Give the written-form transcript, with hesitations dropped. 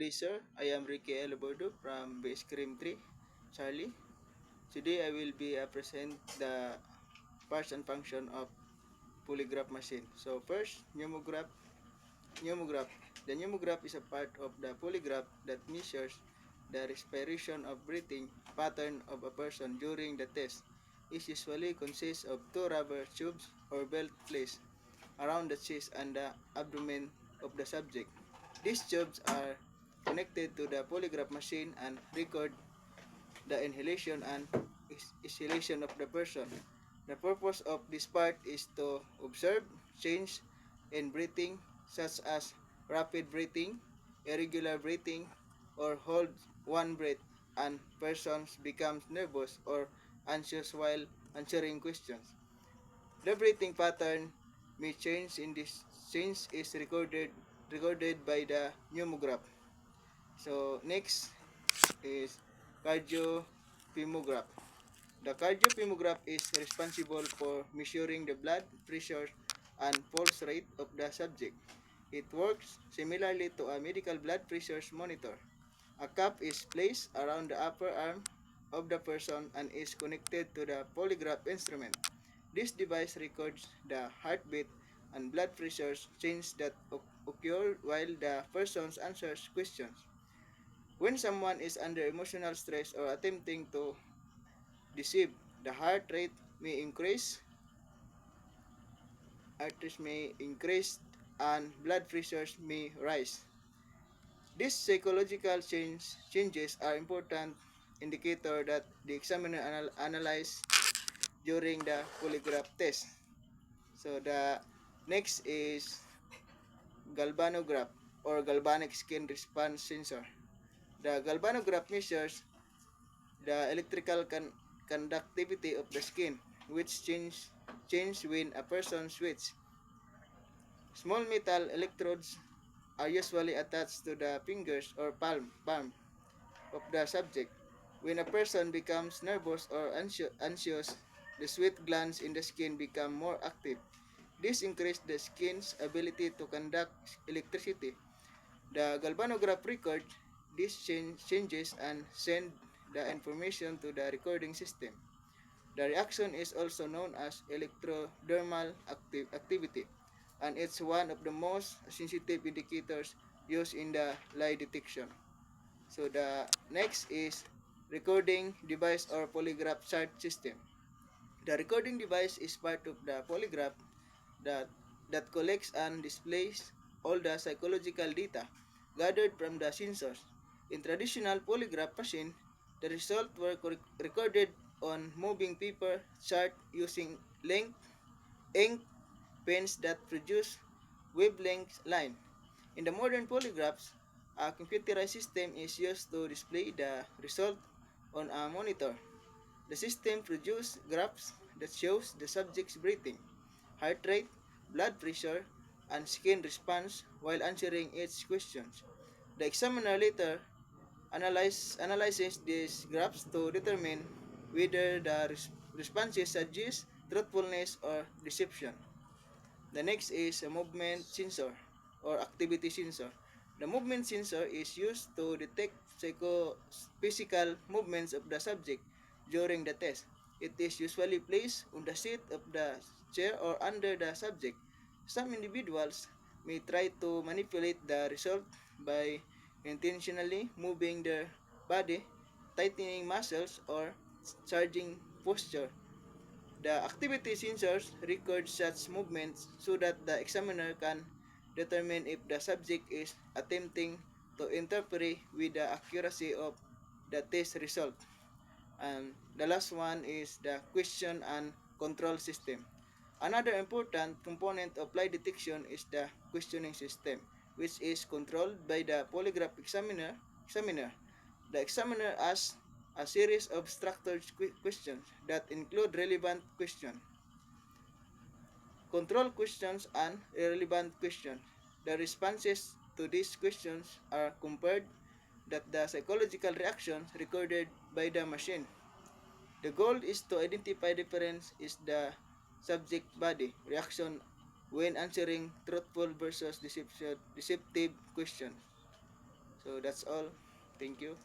day, sir. I am Ricky Elabordo from Base Cream 3, Charlie. Today I will be present the parts and function of polygraph machine. So first, pneumograph. Pneumograph. The pneumograph is a part of the polygraph that measures the respiration of breathing pattern of a person during the test. It usually consists of two rubber tubes or belt placed around the chest and the abdomen of the subject. These tubes are connected to the polygraph machine and record the inhalation and exhalation of the person. The purpose of this part is to observe change in breathing such as rapid breathing, irregular breathing, or hold one breath and persons becomes nervous or anxious while answering questions. The breathing pattern may change in this change is recorded by the pneumograph. So next is cardiopulmonograph. The cardiopulmonograph is responsible for measuring the blood pressure and pulse rate of the subject. It works similarly to a medical blood pressure monitor. A cup is placed around the upper arm of the person and is connected to the polygraph instrument. This device records the heartbeat and blood pressure changes that occur while the person answers questions. When someone is under emotional stress or attempting to deceive, the heart rate may increase and blood pressures may rise. These psychological changes are important indicator that the examiner analyze during the polygraph test. So the next is galvanograph or galvanic skin response sensor. The galvanograph measures the electrical conductivity of the skin, which change when a person sweats. Small metal electrodes are usually attached to the fingers or palm of the subject. When a person becomes nervous or anxious, the sweat glands in the skin become more active. This increases the skin's ability to conduct electricity. The galvanograph records these changes and send the information to the recording system. The reaction is also known as electrodermal activity, and it's one of the most sensitive indicators used in the lie detection. So the next is recording device or polygraph chart system. The recording device is part of the polygraph that, that collects and displays all the psychological data gathered from the sensors. In traditional polygraph machine, the results were recorded on moving paper chart using ink pens that produce wavelength line. In the modern polygraphs, a computerized system is used to display the result on a monitor. The system produces graphs that shows the subject's breathing, heart rate, blood pressure, and skin response while answering each question. The examiner later analyzes these graphs to determine whether the responses suggest truthfulness or deception. The next is a movement sensor or activity sensor. The movement sensor is used to detect physical movements of the subject during the test. It is usually placed on the seat of the chair or under the subject. Some individuals may try to manipulate the result by intentionally moving their body, tightening muscles, or charging posture. The activity sensors record such movements so that the examiner can determine if the subject is attempting to interfere with the accuracy of the test result. And the last one is the question and control system. Another important component of lie detection is the questioning system, which is controlled by the polygraph examiner. The examiner asks a series of structured questions that include relevant questions, control questions, and irrelevant questions. The responses to these questions are compared that the psychological reactions recorded by the machine. The goal is to identify difference is the subject body reaction when answering truthful versus deceptive questions. So that's all. Thank you.